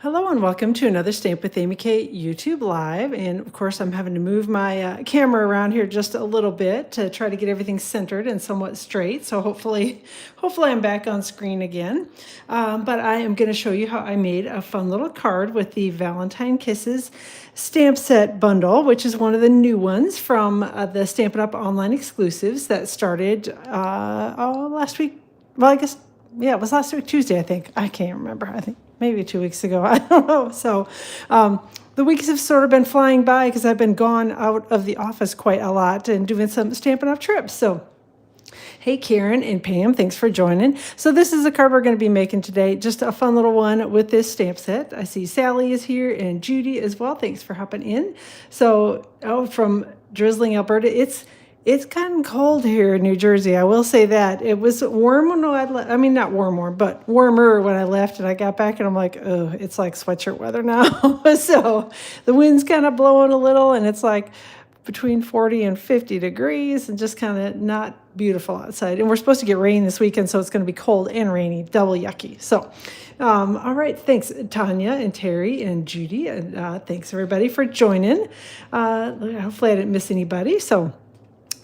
Hello and welcome to another Stamp with Amy K YouTube Live. And of course, I'm having to move my camera around here just a little bit to try to get everything centered and somewhat straight. So hopefully I'm back on screen again. But I am going to show you how I made a fun little card with the Valentine Kisses stamp set bundle, which is one of the new ones from the Stampin' Up! Online exclusives that started last week. Well, I guess, yeah, it was last week, Tuesday, I think. I can't remember. I think maybe 2 weeks ago. I don't know. So the weeks have sort of been flying by because I've been gone out of the office quite a lot and doing some Stampin' Up! Trips. So hey, Karen and Pam, thanks for joining. So this is the card we're going to be making today. Just a fun little one with this stamp set. I see Sally is here and Judy as well. Thanks for hopping in. So, from drizzling Alberta, it's kind of cold here in New Jersey. I will say that. It was warm when I left. I mean, not warm, but warmer when I left. And I got back and I'm like, oh, it's like sweatshirt weather now. So the wind's kind of blowing a little and it's like between 40 and 50 degrees and just kind of not beautiful outside. And we're supposed to get rain this weekend, so it's going to be cold and rainy, double yucky. So, all right, thanks, Tanya and Terry and Judy. And thanks, everybody, for joining. Hopefully I didn't miss anybody. So,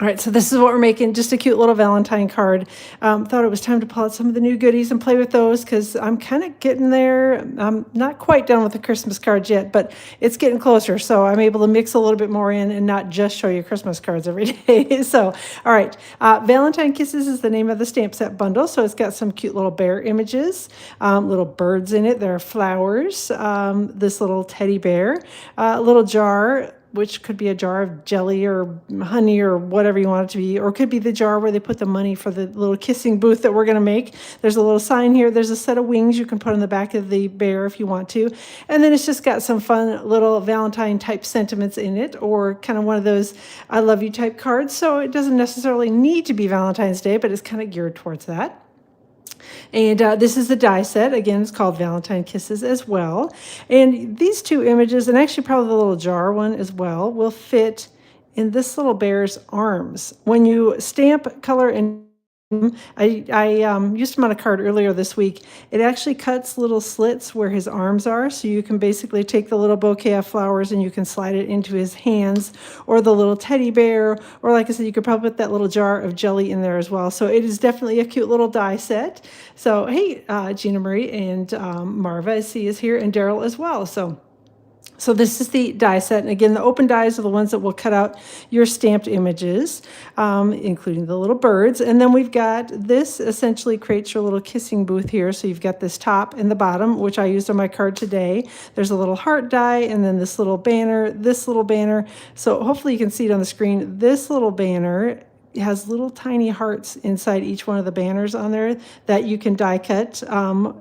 all right, so this is what we're making, just a cute little Valentine card. Thought it was time to pull out some of the new goodies and play with those because I'm kind of getting there. I'm not quite done with the Christmas cards yet, but it's getting closer. So I'm able to mix a little bit more in and not just show you Christmas cards every day. So, all right, Valentine Kisses is the name of the stamp set bundle. So it's got some cute little bear images, little birds in it. There are flowers, this little teddy bear, a little jar, which could be a jar of jelly or honey or whatever you want it to be, or it could be the jar where they put the money for the little kissing booth that we're going to make. There's a little sign here. There's a set of wings you can put on the back of the bear if you want to. And then it's just got some fun little Valentine type sentiments in it, or kind of one of those I love you type cards. So it doesn't necessarily need to be Valentine's Day, but it's kind of geared towards that. And this is the die set. Again, it's called Valentine Kisses as well. And these two images, and actually probably the little jar one as well, will fit in this little bear's arms. When you stamp, color, and I used him on a card earlier this week. It actually cuts little slits where his arms are, so you can basically take the little bouquet of flowers and you can slide it into his hands, or the little teddy bear, or like I said, you could probably put that little jar of jelly in there as well. So it is definitely a cute little die set. So hey, Gina Marie and Marva, I see, is here, and Daryl as well. So this is the die set. And again, the open dies are the ones that will cut out your stamped images, including the little birds. And then we've got this essentially creates your little kissing booth here. So you've got this top and the bottom, which I used on my card today. There's a little heart die and then this little banner, this little banner. So hopefully you can see it on the screen. This little banner has little tiny hearts inside each one of the banners on there that you can die cut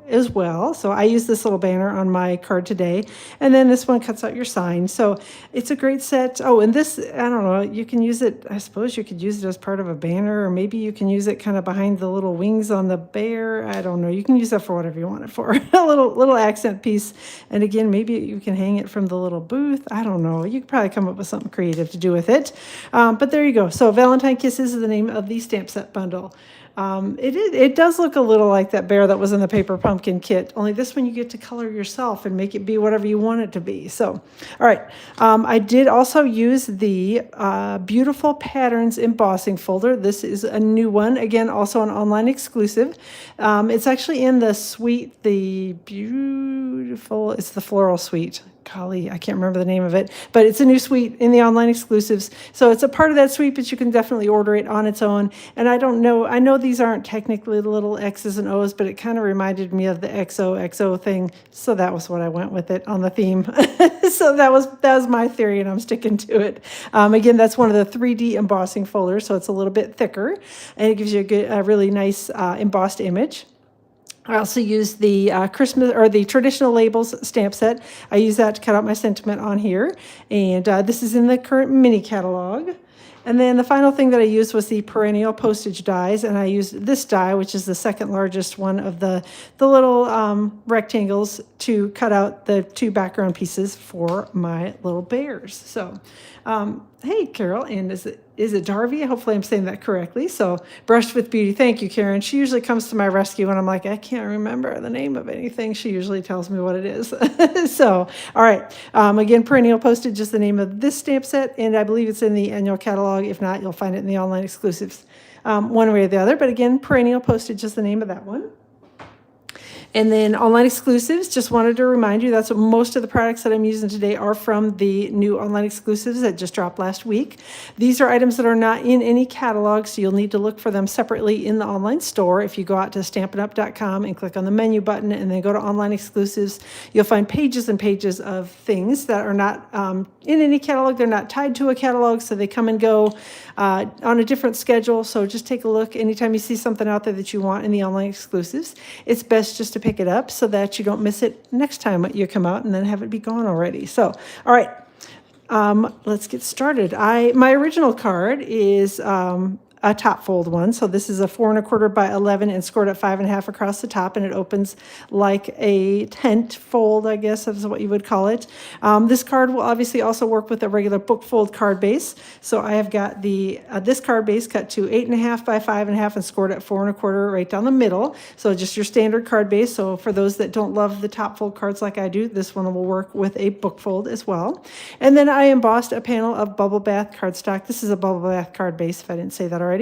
as well. So I use this little banner on my card today. And then this one cuts out your sign. So it's a great set. Oh, and this, I don't know, you can use it, I suppose you could use it as part of a banner, or maybe you can use it kind of behind the little wings on the bear. I don't know. You can use that for whatever you want it for. A little accent piece. And again, maybe you can hang it from the little booth. I don't know. You could probably come up with something creative to do with it. But there you go. So Valentine Kisses is the name of the stamp set bundle. It does look a little like that bear that was in the paper pumpkin kit, only this one you get to color yourself and make it be whatever you want it to be. So, all right. I did also use the Beautiful Patterns embossing folder. This is a new one. Again, also an online exclusive. It's actually in the suite, it's the floral suite. Golly, I can't remember the name of it, but it's a new suite in the online exclusives. So it's a part of that suite, but you can definitely order it on its own. And I don't know, I know these aren't technically the little X's and O's, but it kind of reminded me of the XOXO thing. So that was what I went with it on the theme. So that was my theory, and I'm sticking to it. Again, that's one of the 3D embossing folders, so it's a little bit thicker, and it gives you a really nice embossed image. I also use the Christmas or the traditional labels stamp set. I use that to cut out my sentiment on here. And this is in the current mini catalog. And then the final thing that I used was the perennial postage dies. And I used this die, which is the second largest one of the little rectangles, to cut out the two background pieces for my little bears. So Hey, Carol, and is it Darby? Hopefully, I'm saying that correctly. So, Brushed with Beauty. Thank you, Karen. She usually comes to my rescue when I'm like, I can't remember the name of anything. She usually tells me what it is. So, all right. Again, Perennial postage is the name of this stamp set, and I believe it's in the annual catalog. If not, you'll find it in the online exclusives, one way or the other. But again, Perennial postage is the name of that one. And then online exclusives, just wanted to remind you that's what most of the products that I'm using today are from the new online exclusives that just dropped last week. These are items that are not in any catalog, so you'll need to look for them separately in the online store. If you go out to stampinup.com and click on the menu button and then go to online exclusives, you'll find pages and pages of things that are not in any catalog. They're not tied to a catalog, so they come and go on a different schedule. So just take a look anytime you see something out there that you want in the online exclusives. It's best just to pick it up so that you don't miss it next time you come out and then have it be gone already. So, all right, let's get started. My original card is a top fold one. So this is a 4 1/4 by 11 and scored at 5 1/2 across the top, and it opens like a tent fold, I guess is what you would call it. This card will obviously also work with a regular book fold card base. So I have got this card base cut to 8 1/2 by 5 1/2 and scored at 4 1/4 right down the middle. So just your standard card base. So for those that don't love the top fold cards like I do, this one will work with a book fold as well. And then I embossed a panel of Bubble Bath cardstock. This is a Bubble Bath card base, if I didn't say that already.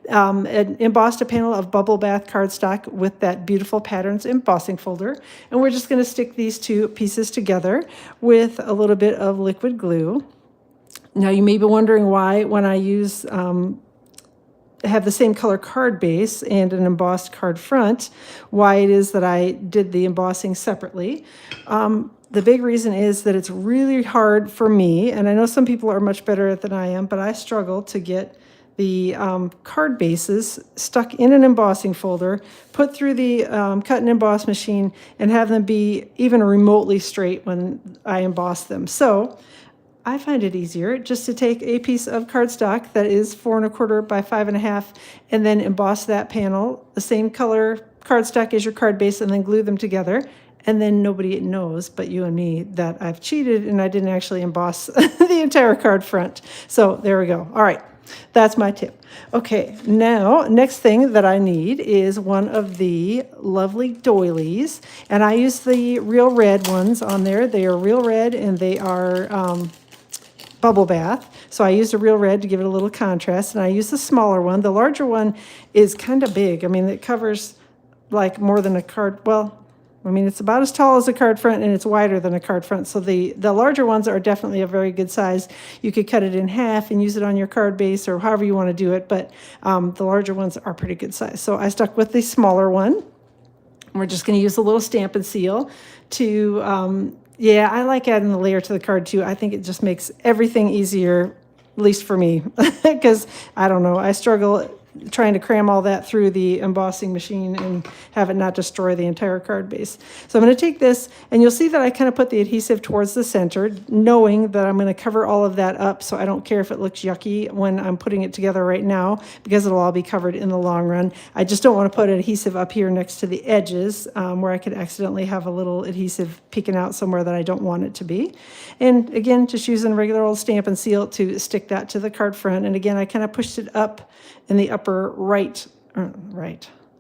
And embossed a panel of Bubble Bath cardstock with that beautiful patterns embossing folder. And we're just going to stick these two pieces together with a little bit of liquid glue. Now you may be wondering why, when I use have the same color card base and an embossed card front, why it is that I did the embossing separately. The big reason is that it's really hard for me, and I know some people are much better at it than I am, but I struggle to get the card bases stuck in an embossing folder, put through the cut and emboss machine, and have them be even remotely straight when I emboss them. So I find it easier just to take a piece of cardstock that is 4 1/4 by 5 1/2 and then emboss that panel, the same color cardstock as your card base, and then glue them together. And then nobody knows but you and me that I've cheated and I didn't actually emboss the entire card front. So there we go. All right. That's my tip. Okay, now, next thing that I need is one of the lovely doilies. And I use the real red ones on there. They are real red and they are Bubble Bath. So I used a real red to give it a little contrast. And I used the smaller one. The larger one is kind of big. I mean, it covers like more than a card. Well, I mean, it's about as tall as a card front and it's wider than a card front. So the larger ones are definitely a very good size. You could cut it in half and use it on your card base or however you want to do it. But the larger ones are pretty good size. So I stuck with the smaller one. We're just going to use a little Stampin' Seal to, yeah, I like adding the layer to the card too. I think it just makes everything easier, at least for me, because I don't know, I struggle trying to cram all that through the embossing machine and have it not destroy the entire card base. So I'm going to take this, and you'll see that I kind of put the adhesive towards the center, knowing that I'm going to cover all of that up, so I don't care if it looks yucky when I'm putting it together right now, because it'll all be covered in the long run. I just don't want to put adhesive up here next to the edges, where I could accidentally have a little adhesive peeking out somewhere that I don't want it to be. And again, just using regular old Stampin' Seal to stick that to the card front. And again, I kind of pushed it up in the upper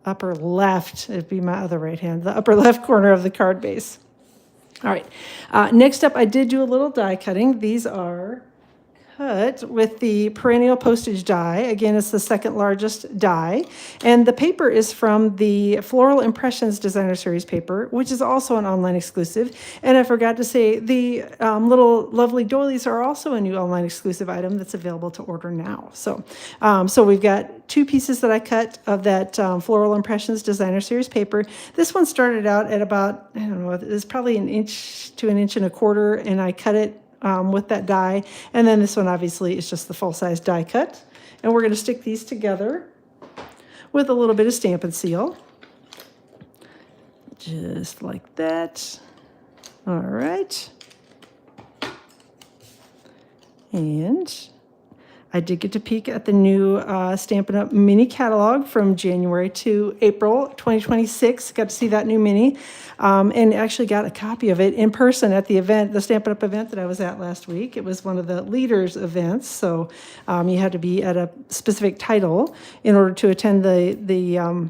upper left, it'd be my other right hand, the upper left corner of the card base. All right, next up, I did do a little die cutting. These are cut with the Perennial postage die. Again, it's the second largest die. And the paper is from the Floral Impressions Designer Series paper, which is also an online exclusive. And I forgot to say, the little lovely doilies are also a new online exclusive item that's available to order now. So, so we've got two pieces that I cut of that Floral Impressions Designer Series paper. This one started out at about, I don't know, it's probably 1 inch to 1.25 inches, and I cut it with that die. And then this one obviously is just the full-size die cut. And we're going to stick these together with a little bit of Stampin' Seal. Just like that. All right. And I did get to peek at the new Stampin' Up! Mini catalog from January to April 2026. Got to see that new mini. and actually got a copy of it in person at the event, the Stampin' Up! Event that I was at last week. It was one of the leaders events, so you had to be at a specific title in order to attend the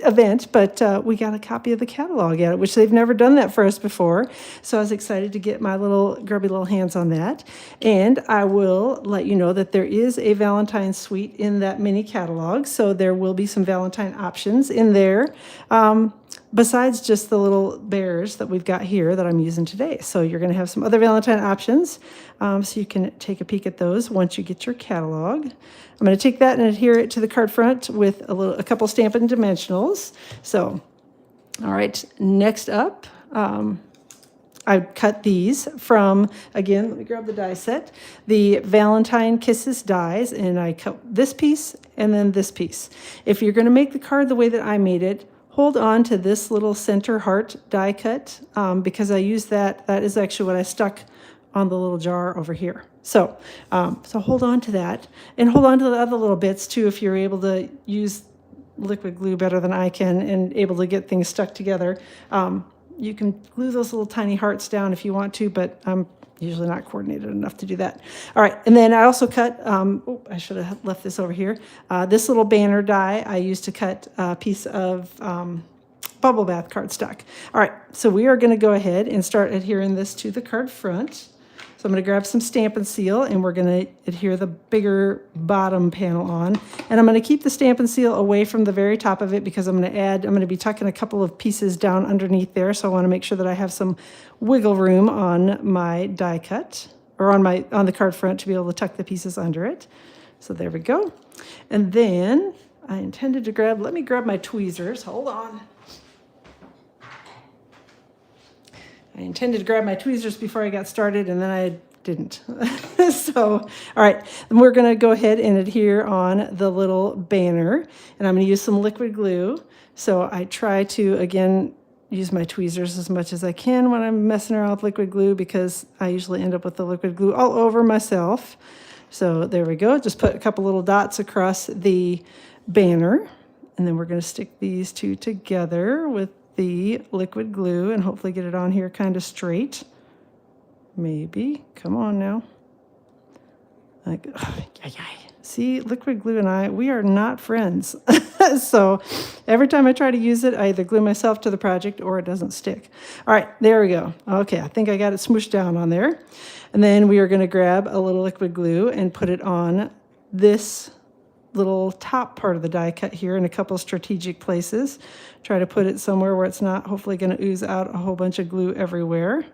event, but we got a copy of the catalog at it, which they've never done that for us before. So I was excited to get my little grubby little hands on that. And I will let you know that there is a Valentine suite in that mini catalog. So there will be some Valentine options in there, besides just the little bears that we've got here that I'm using today. So you're going to have some other Valentine options. So you can take a peek at those once you get your catalog. I'm going to take that and adhere it to the card front with a couple Stampin' Dimensionals. So, all right, next up, I cut these from, again, let me grab the die set, the Valentine Kisses dies, and I cut this piece and then this piece. If you're going to make the card the way that I made it, hold on to this little center heart die cut because I used that. That is actually what I stuck on the little jar over here. So, so hold on to that, and hold on to the other little bits too if you're able to use liquid glue better than I can and able to get things stuck together. You can glue those little tiny hearts down if you want to, but I'm usually not coordinated enough to do that. All right, and then I also cut, I should have left this over here. This little banner die I used to cut a piece of bubble bath cardstock. All right, so we are going to go ahead and start adhering this to the card front. So I'm going to grab some Stampin' Seal, and we're going to adhere the bigger bottom panel on. And I'm going to keep the Stampin' Seal away from the very top of it because I'm going to be tucking a couple of pieces down underneath there. So I want to make sure that I have some wiggle room on my die cut, or on the card front, to be able to tuck the pieces under it. So there we go. And then I intended to let me grab my tweezers. Hold on. I intended to grab my tweezers before I got started, and then I didn't. So, all right, then we're going to go ahead and adhere on the little banner, and I'm going to use some liquid glue. So I try to, again, use my tweezers as much as I can when I'm messing around with liquid glue because I usually end up with the liquid glue all over myself. So there we go. Just put a couple little dots across the banner, and then we're going to stick these two together with the liquid glue and hopefully get it on here kind of straight. Maybe. Come on now. Like, see, liquid glue and we are not friends. So every time I try to use it, I either glue myself to the project or it doesn't stick. All right, there we go. Okay, I think I got it smooshed down on there. And then we are going to grab a little liquid glue and put it on this little top part of the die cut here in a couple strategic places. Try to put it somewhere where it's not hopefully going to ooze out a whole bunch of glue everywhere.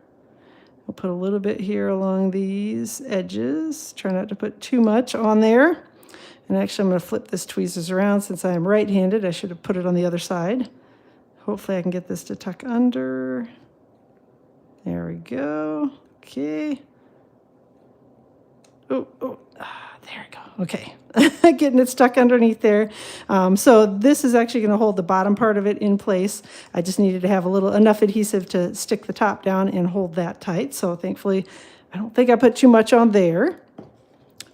I'll put a little bit here along these edges. Try not to put too much on there. And actually I'm going to flip this tweezers around since I am right-handed. I should have put it on the other side. Hopefully I can get this to tuck under. There we go. Okay. Oh, there we go. Okay. Getting it stuck underneath there. So this is actually going to hold the bottom part of it in place. I just needed to have enough adhesive to stick the top down and hold that tight. So thankfully, I don't think I put too much on there.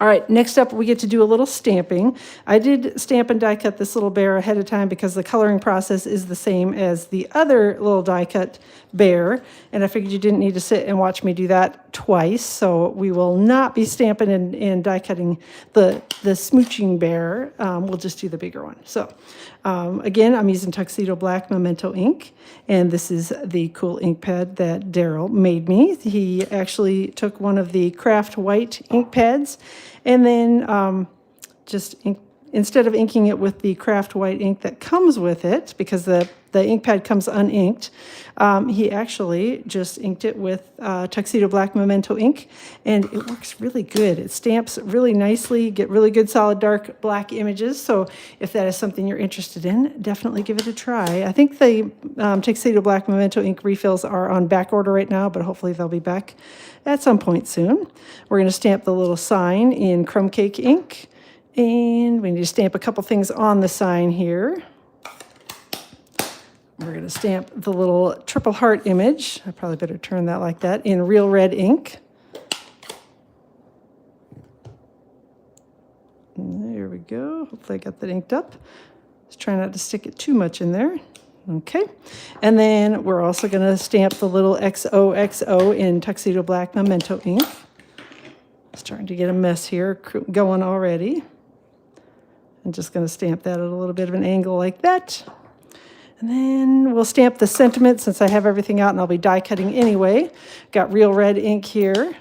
All right, next up, we get to do a little stamping. I did stamp and die cut this little bear ahead of time because the coloring process is the same as the other little die cut bear, and I figured you didn't need to sit and watch me do that twice, so we will not be stamping and die cutting the smooching bear. We'll just do the bigger one. So again, I'm using Tuxedo Black Memento ink, and this is the cool ink pad that Daryl made me. He actually took one of the craft white ink pads and then instead of inking it with the craft white ink that comes with it, because the ink pad comes uninked, he actually just inked it with Tuxedo Black Memento ink, and it works really good. It stamps really nicely, get really good solid dark black images. So if that is something you're interested in, definitely give it a try. I think the Tuxedo Black Memento ink refills are on back order right now, but hopefully they'll be back at some point soon. We're going to stamp the little sign in crumb cake ink, and we need to stamp a couple things on the sign here. We're going to stamp the little triple heart image. I probably better turn that like that in real red ink. And there we go. Hopefully I got that inked up. Just try not to stick it too much in there. Okay, and then we're also going to stamp the little XOXO in Tuxedo Black Memento ink. Starting to get a mess here going already. I'm just going to stamp that at a little bit of an angle like that. And then we'll stamp the sentiment since I have everything out and I'll be die cutting anyway. Got real red ink here.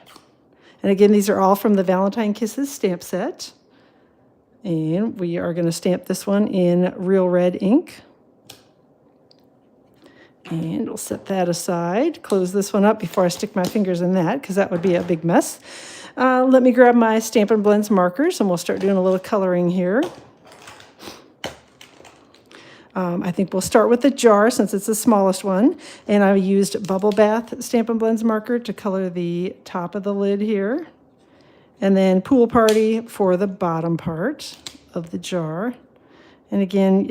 And again, these are all from the Valentine Kisses stamp set. And we are going to stamp this one in real red ink. And we'll set that aside. Close this one up before I stick my fingers in that because that would be a big mess. Let me grab my Stampin' Blends markers and we'll start doing a little coloring here. I think we'll start with the jar since it's the smallest one. And I used Bubble Bath Stampin' Blends marker to color the top of the lid here. And then Pool Party for the bottom part of the jar. And again,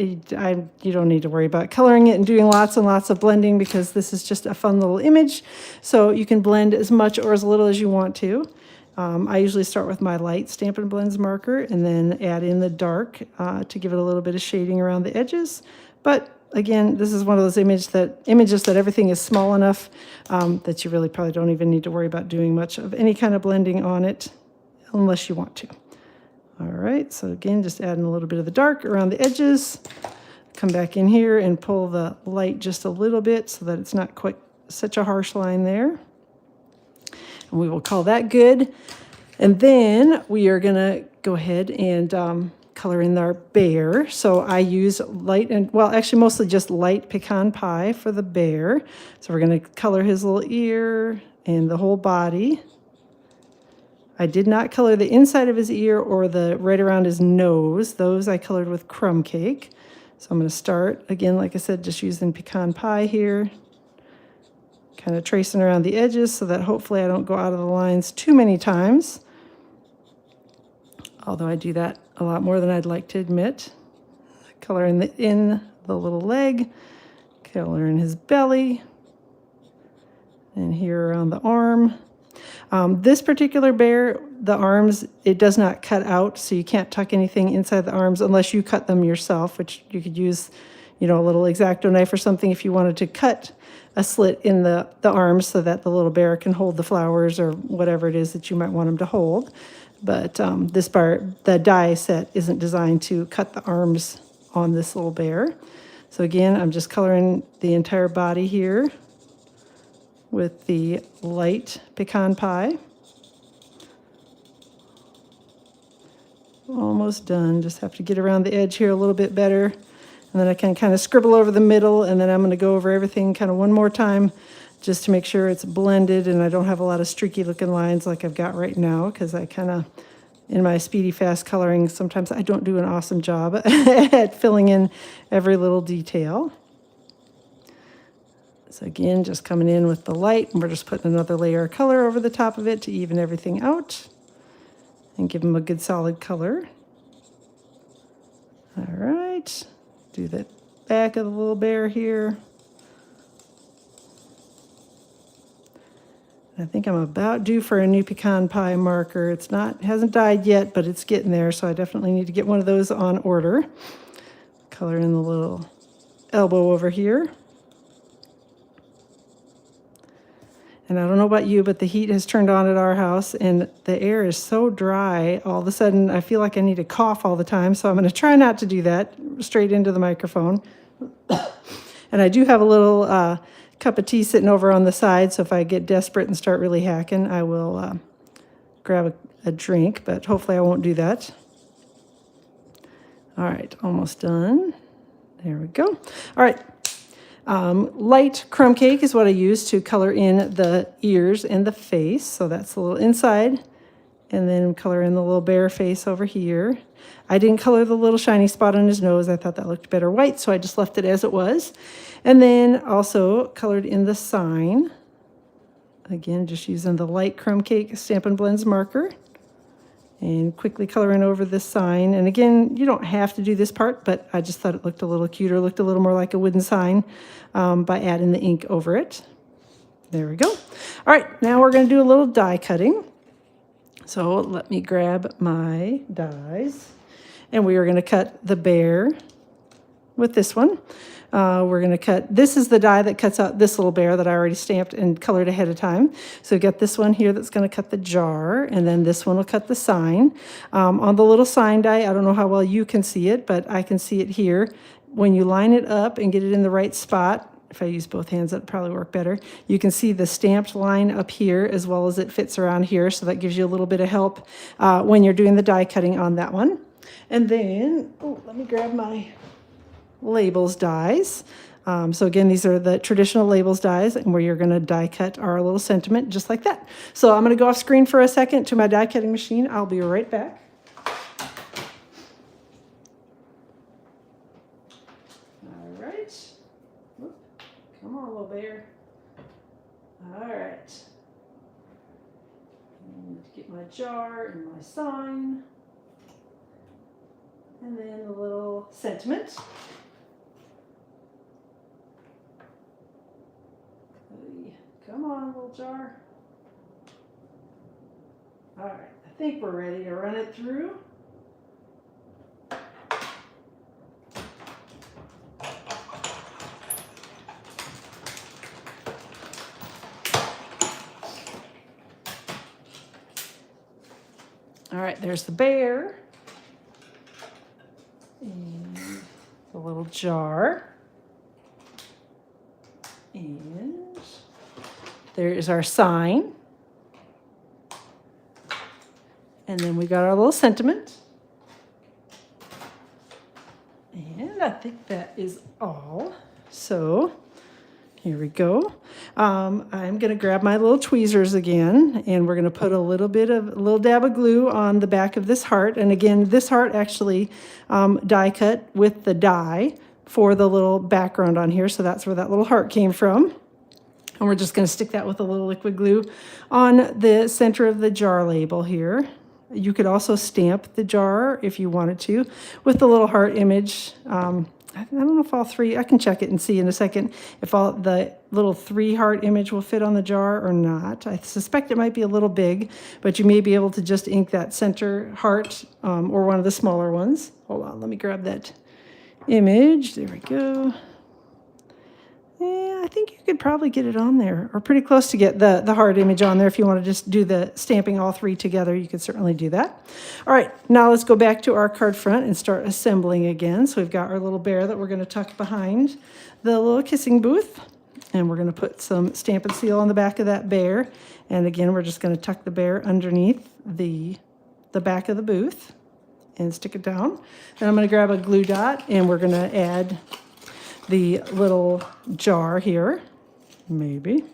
you don't need to worry about coloring it and doing lots and lots of blending because this is just a fun little image. So you can blend as much or as little as you want to. I usually start with my light Stampin' Blends marker and then add in the dark to give it a little bit of shading around the edges. But again, this is one of those images that everything is small enough that you really probably don't even need to worry about doing much of any kind of blending on it unless you want to. All right, so again, just adding a little bit of the dark around the edges. Come back in here and pull the light just a little bit so that it's not quite such a harsh line there. And we will call that good. And then we are gonna go ahead and color in our bear. So I use light and, well, actually mostly just light pecan pie for the bear. So we're gonna color his little ear and the whole body. I did not color the inside of his ear or the right around his nose. Those I colored with crumb cake. So I'm gonna start, again, like I said, just using pecan pie here. Kind of tracing around the edges so that hopefully I don't go out of the lines too many times. Although I do that a lot more than I'd like to admit. Color in the little leg, color in his belly, and here around the arm. This particular bear, the arms, it does not cut out, so you can't tuck anything inside the arms unless you cut them yourself, which you could use, a little X-Acto knife or something if you wanted to cut a slit in the arms so that the little bear can hold the flowers or whatever it is that you might want him to hold. But this part, the die set isn't designed to cut the arms on this little bear. So again, I'm just coloring the entire body here with the light pecan pie. Almost done, just have to get around the edge here a little bit better. And then I can kind of scribble over the middle, and then I'm going to go over everything kind of one more time just to make sure it's blended and I don't have a lot of streaky looking lines like I've got right now, because I kind of, in my speedy fast coloring, sometimes I don't do an awesome job at filling in every little detail. So again, just coming in with the light, and we're just putting another layer of color over the top of it to even everything out and give them a good solid color. All right, do the back of the little bear here. I think I'm about due for a new pecan pie marker. Hasn't dyed yet, but it's getting there, so I definitely need to get one of those on order. Color in the little elbow over here. And I don't know about you, but the heat has turned on at our house and the air is so dry. All of a sudden, I feel like I need to cough all the time. So I'm going to try not to do that straight into the microphone. And I do have a little cup of tea sitting over on the side. So if I get desperate and start really hacking, I will grab a drink, but hopefully I won't do that. All right, almost done. There we go. All right. Light crumb cake is what I use to color in the ears and the face. So that's a little inside, and then color in the little bear face over here. I didn't color the little shiny spot on his nose. I thought that looked better white, so I just left it as it was. And then also colored in the sign. Again, just using the light crumb cake Stampin' Blends marker. And quickly coloring over this sign. And again, you don't have to do this part, but I just thought it looked a little cuter, looked a little more like a wooden sign by adding the ink over it. There we go. All right, now we're going to do a little die cutting. So let me grab my dies. And we are going to cut the bear with this one. We're going to cut, this is the die that cuts out this little bear that I already stamped and colored ahead of time. So we got this one here that's going to cut the jar, and then this one will cut the sign. On the little sign die, I don't know how well you can see it, but I can see it here. When you line it up and get it in the right spot, if I use both hands, that'd probably work better. You can see the stamped line up here as well as it fits around here, so that gives you a little bit of help when you're doing the die cutting on that one. And then, oh, let me grab my labels dies. So again, these are the traditional labels dies, and where you're going to die cut our little sentiment just like that. So I'm going to go off screen for a second to my die cutting machine. I'll be right back. All right. Whoop. Come on, little bear. All right. And get my jar and my sign. And then the little sentiment. Come on, little jar. All right, I think we're ready to run it through. All right, there's the bear. And the little jar. And there is our sign. And then we got our little sentiment. And I think that is all. So here we go. I'm going to grab my little tweezers again, and we're going to put a little dab of glue on the back of this heart. And again, this heart actually die cut with the die for the little background on here. So that's where that little heart came from. And we're just going to stick that with a little liquid glue on the center of the jar label here. You could also stamp the jar if you wanted to with the little heart image. I don't know if all three, I can check it and see in a second if all the little 3 heart image will fit on the jar or not. I suspect it might be a little big, but you may be able to just ink that center heart or one of the smaller ones. Hold on, let me grab that image. There we go. Yeah, I think you could probably get it on there, or pretty close to get the heart image on there. If you want to just do the stamping all 3 together, you could certainly do that. All right, now let's go back to our card front and start assembling again. So we've got our little bear that we're going to tuck behind the little kissing booth, and we're going to put some Stampin' Seal on the back of that bear. And again, we're just going to tuck the bear underneath the back of the booth and stick it down. Then I'm going to grab a glue dot, and we're going to add the little jar here, maybe.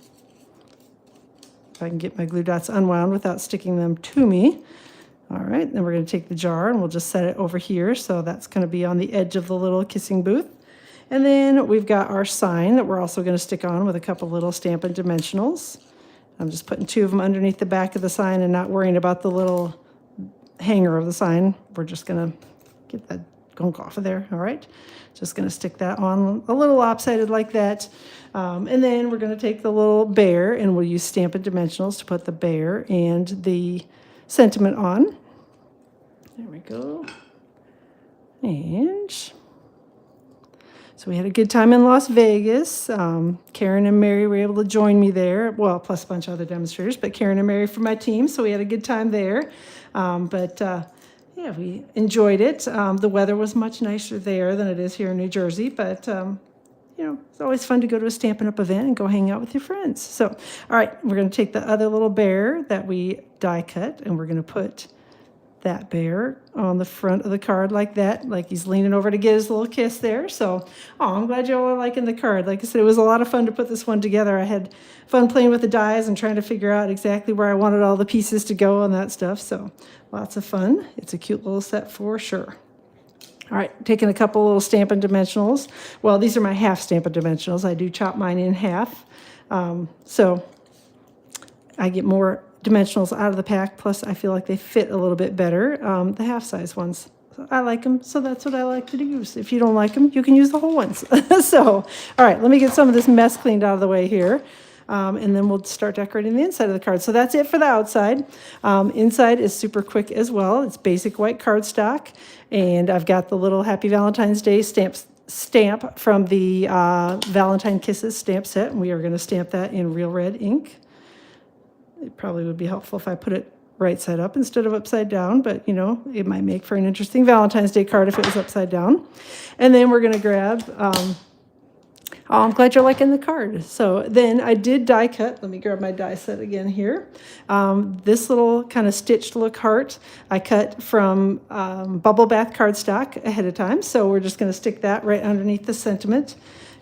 If I can get my glue dots unwound without sticking them to me. All right, then we're going to take the jar and we'll just set it over here. So that's going to be on the edge of the little kissing booth. And then we've got our sign that we're also going to stick on with a couple little Stampin' Dimensionals. I'm just putting 2 of them underneath the back of the sign and not worrying about the little hanger of the sign. We're just going to get that gunk off of there. All right, just going to stick that on a little lopsided like that. And then we're going to take the little bear and we'll use Stampin' Dimensionals to put the bear and the sentiment on. There we go. And so we had a good time in Las Vegas. Karen and Mary were able to join me there. Well, plus a bunch of other demonstrators, but Karen and Mary from my team. So we had a good time there. Yeah, we enjoyed it. The weather was much nicer there than it is here in New Jersey, but you know, it's always fun to go to a Stampin' Up! Event and go hang out with your friends. So, all right, we're going to take the other little bear that we die cut, and we're going to put that bear on the front of the card like that, like he's leaning over to get his little kiss there. So, oh, I'm glad you all are liking the card. Like I said, it was a lot of fun to put this one together. I had fun playing with the dies and trying to figure out exactly where I wanted all the pieces to go and that stuff. So, lots of fun. It's a cute little set for sure. All right, taking a couple little Stampin' Dimensionals. Well, these are my half Stampin' Dimensionals. I do chop mine in half. So I get more dimensionals out of the pack, plus I feel like they fit a little bit better, the half-size ones. So I like them, so that's what I like to use. If you don't like them, you can use the whole ones. So, all right, let me get some of this mess cleaned out of the way here. And then we'll start decorating the inside of the card. So that's it for the outside. Inside is super quick as well. It's basic white cardstock. And I've got the little Happy Valentine's Day stamps stamp from the Valentine Kisses stamp set, and we are going to stamp that in real red ink. It probably would be helpful if I put it right side up instead of upside down, but you know, it might make for an interesting Valentine's Day card if it was upside down. And then we're going to grab, oh, I'm glad you're liking the card. So then I did die cut. Let me grab my die set again here. This little kind of stitched look heart I cut from Bubble Bath cardstock ahead of time. So we're just going to stick that right underneath the sentiment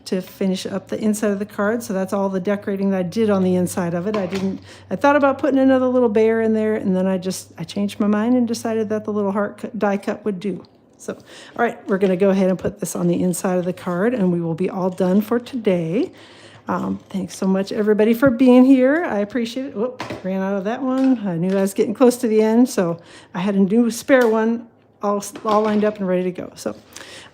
to finish up the inside of the card. So that's all the decorating that I did on the inside of it. I thought about putting another little bear in there, and then I changed my mind and decided that the little heart die cut would do. So, all right, we're going to go ahead and put this on the inside of the card, and we will be all done for today. Thanks so much, everybody, for being here. I appreciate it. Whoop, ran out of that one. I knew I was getting close to the end, so I had a new spare one all lined up and ready to go. So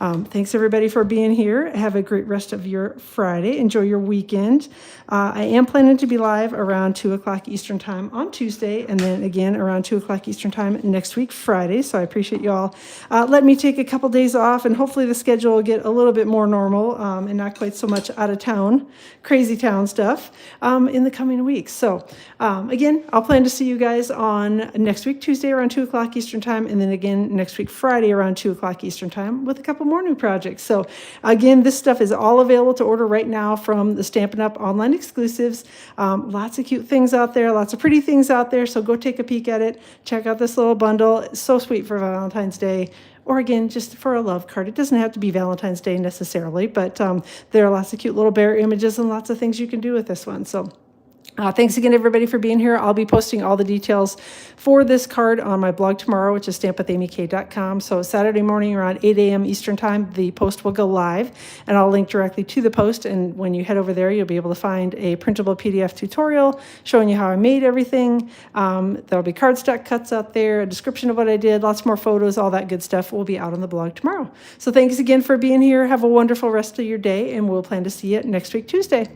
thanks, everybody, for being here. Have a great rest of your Friday. Enjoy your weekend. I am planning to be live around 2 o'clock Eastern time on Tuesday, and then again around 2 o'clock Eastern time next week, Friday. So I appreciate you all. Let me take a couple days off, and hopefully the schedule will get a little bit more normal and not quite so much out of town, crazy town stuff in the coming weeks. So again, I'll plan to see you guys on next week, Tuesday around 2 o'clock Eastern time, and then again next week, Friday around 2 o'clock Eastern time with a couple more new projects. So again, this stuff is all available to order right now from the Stampin' Up! Online exclusives. Lots of cute things out there, lots of pretty things out there. So go take a peek at it. Check out this little bundle. It's so sweet for Valentine's Day. Or again, just for a love card. It doesn't have to be Valentine's Day necessarily, but there are lots of cute little bear images and lots of things you can do with this one. So thanks again, everybody, for being here. I'll be posting all the details for this card on my blog tomorrow, which is stampwithamyk.com. So Saturday morning around 8 a.m. Eastern time, the post will go live, and I'll link directly to the post. And when you head over there, you'll be able to find a printable PDF tutorial showing you how I made everything. There'll be cardstock cuts out there, a description of what I did, lots more photos, all that good stuff will be out on the blog tomorrow. So thanks again for being here. Have a wonderful rest of your day, and we'll plan to see you next week, Tuesday.